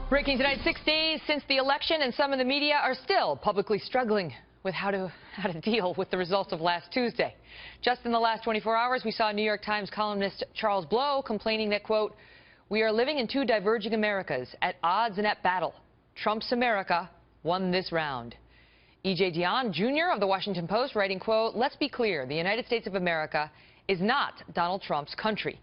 Breaking tonight, 6 days since the election, and some in the media are still publicly struggling with how to deal with the results of last Tuesday. Just in the last 24 hours, we saw New York Times columnist Charles Blow complaining that, quote, "We are living in two diverging Americas, at odds and at battle. Trump's America won this round." E.J. Dionne Jr. of the Washington Post writing, quote, "Let's be clear, the United States of America is not Donald Trump's country."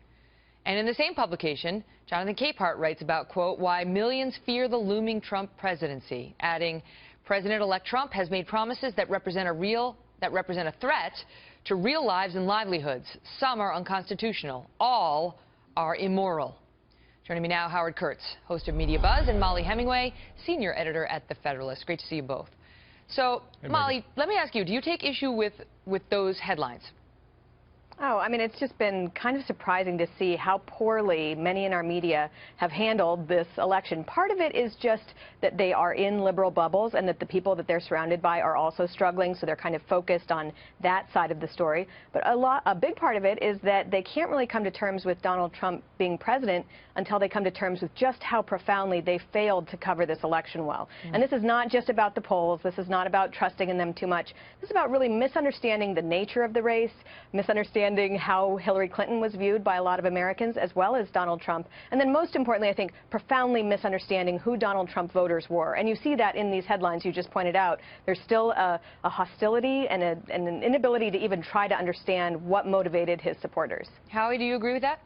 And in the same publication, Jonathan Capehart writes about, quote, "Why millions fear the looming Trump presidency," adding, "President-elect Trump has made promises that represent a threat to real lives and livelihoods. Some are unconstitutional. All are immoral." Joining me now, Howard Kurtz, host of Media Buzz, and Molly Hemingway, senior editor at The Federalist. Great to see you both. So, Molly, let me ask you, do you take issue with those headlines? Oh, I mean, it's just been kind of surprising to see how poorly many in our media have handled this election. Part of it is just that they are in liberal bubbles and that the people that they're surrounded by are also struggling, so they're kind of focused on that side of the story. But a big part of it is that they can't really come to terms with Donald Trump being president until they come to terms with just how profoundly they failed to cover this election well. And this is not just about the polls. This is not about trusting in them too much. This is about really misunderstanding the nature of the race, misunderstanding how Hillary Clinton was viewed by a lot of Americans, as well as Donald Trump. And then most importantly, I think, profoundly misunderstanding who Donald Trump voters were. And you see that in these headlines you just pointed out. There's still a hostility and an inability to even try to understand what motivated his supporters. Howie, do you agree with that?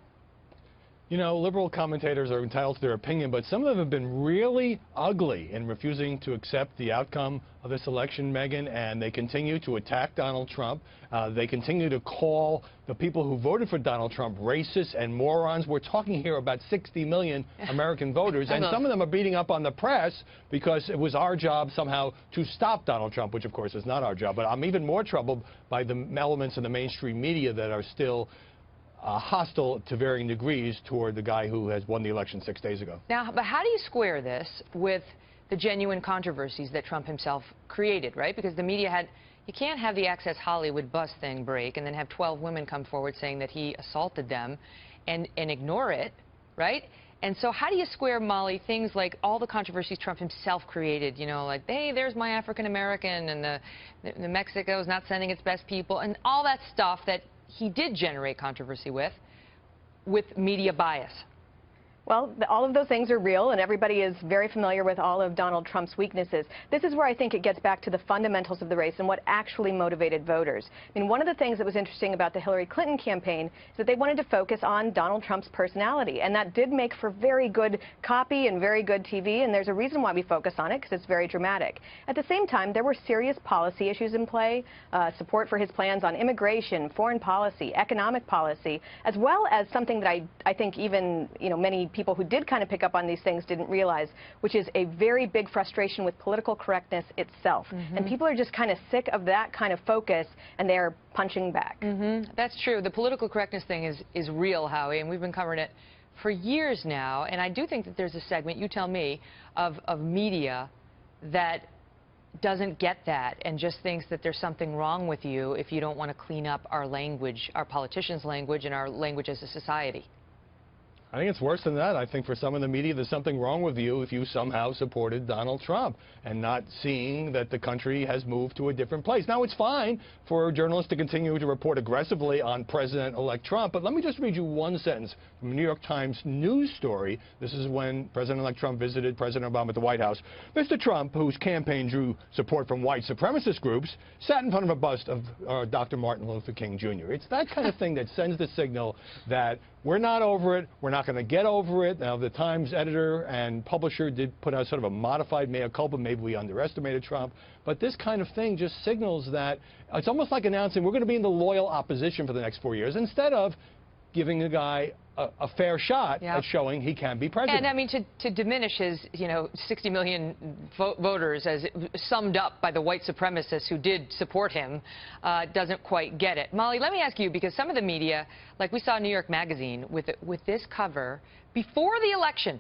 You know, liberal commentators are entitled to their opinion, but some of them have been really ugly in refusing to accept the outcome of this election, Megan, and they continue to attack Donald Trump. They continue to call the people who voted for Donald Trump racist and morons. We're talking here about 60 million American voters, and some of them are beating up on the press because it was our job somehow to stop Donald Trump, which, of course, is not our job. But I'm even more troubled by the elements in the mainstream media that are still hostile to varying degrees toward the guy who has won the election 6 days ago. Now, but how do you square this with the genuine controversies that Trump himself created, right? Because the media you can't have the Access Hollywood bus thing break and then have 12 women come forward saying that he assaulted them and ignore it, right? And so how do you square, Molly, things like all the controversies Trump himself created, you know, like, hey, there's my African-American, and the Mexico's not sending its best people, and all that stuff that he did generate controversy with media bias? Well, all of those things are real, and everybody is very familiar with all of Donald Trump's weaknesses. This is where I think it gets back to the fundamentals of the race and what actually motivated voters. I mean, one of the things that was interesting about the Hillary Clinton campaign is that they wanted to focus on Donald Trump's personality, and that did make for very good copy and very good TV, and there's a reason why we focus on it, because it's very dramatic. At the same time, there were serious policy issues in play, support for his plans on immigration, foreign policy, economic policy, as well as something that I think even, you know, many people who did kind of pick up on these things didn't realize, which is a very big frustration with political correctness itself. And people are just kind of sick of that kind of focus, and they're punching back. That's true. The political correctness thing is real, Howie, and we've been covering it for years now. And I do think that there's a segment, you tell me, of media that doesn't get that and just thinks that there's something wrong with you if you don't want to clean up our language, our politicians' language, and our language as a society. I think it's worse than that. I think for some in the media, there's something wrong with you if you somehow supported Donald Trump and not seeing that the country has moved to a different place. Now, it's fine for journalists to continue to report aggressively on President-elect Trump, but let me just read you one sentence from a New York Times news story. This is when President-elect Trump visited President Obama at the White House. Mr. Trump, whose campaign drew support from white supremacist groups, sat in front of a bust of Dr. Martin Luther King, Jr. It's that kind of thing that sends the signal that we're not over it, we're not going to get over it. Now, the Times editor and publisher did put out sort of a modified mea culpa. Maybe we underestimated Trump. But this kind of thing just signals that it's almost like announcing we're going to be in the loyal opposition for the next 4 years instead of giving the guy a fair shot at showing he can be president. And I mean, to diminish his, 60 million voters as summed up by the white supremacists who did support him doesn't quite get it. Molly, let me ask you, because some of the media, like we saw New York Magazine with this cover before the election,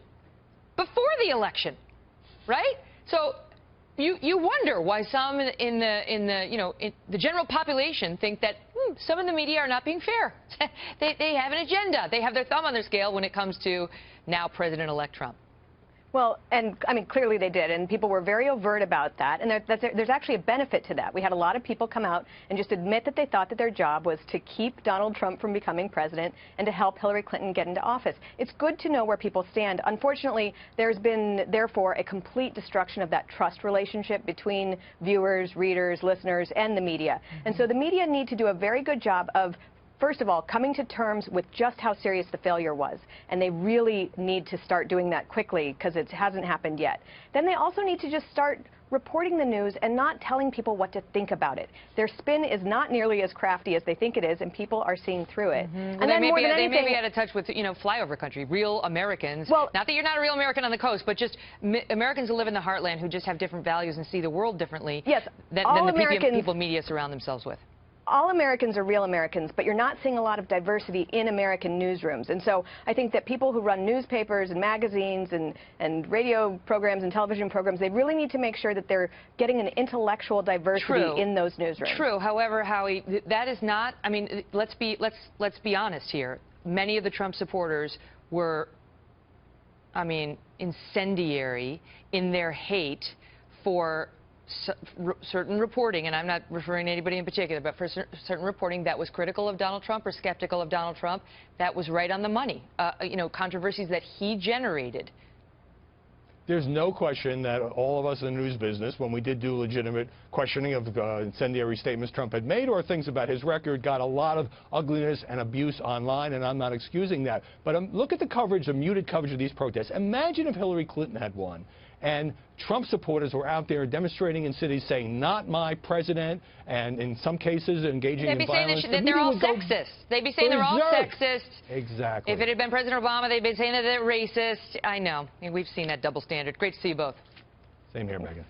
right? So you wonder why some in the general population think that some of the media are not being fair. They have an agenda. They have their thumb on their scale when it comes to now President-elect Trump. Well, and I mean, clearly they did, and people were very overt about that, and there's actually a benefit to that. We had a lot of people come out and just admit that they thought that their job was to keep Donald Trump from becoming president and to help Hillary Clinton get into office. It's good to know where people stand. Unfortunately, there's been, therefore, a complete destruction of that trust relationship between viewers, readers, listeners, and the media. And so the media need to do a very good job of, first of all, coming to terms with just how serious the failure was. And they really need to start doing that quickly because it hasn't happened yet. Then they also need to just start reporting the news and not telling people what to think about it. Their spin is not nearly as crafty as they think it is, and people are seeing through it. And then more than anything, they may be out of touch with, flyover country, real Americans. Well, not that you're not a real American on the coast, but just Americans who live in the heartland who just have different values and see the world differently yes, than the people media surround themselves with. All Americans are real Americans, but you're not seeing a lot of diversity in American newsrooms. And so I think that people who run newspapers and magazines and radio programs and television programs, they really need to make sure that they're getting an intellectual diversity in those newsrooms. True. However, Howie, that is not, I mean, let's be honest here. Many of the Trump supporters were, I mean, incendiary in their hate for certain reporting, and I'm not referring to anybody in particular, but for certain reporting that was critical of Donald Trump or skeptical of Donald Trump, that was right on the money. Controversies that he generated. There's no question that all of us in the news business, when we did do legitimate questioning of incendiary statements Trump had made or things about his record, got a lot of ugliness and abuse online, and I'm not excusing that. But look at the coverage, the muted coverage of these protests. Imagine if Hillary Clinton had won and Trump supporters were out there demonstrating in cities saying, not my president, and in some cases engaging in violence. They'd be saying that they're all sexist. They'd be saying they're all sexist. Exactly. If it had been President Obama, they'd be saying that they're racist. I know. We've seen that double standard. Great to see you both. Same here, Megan.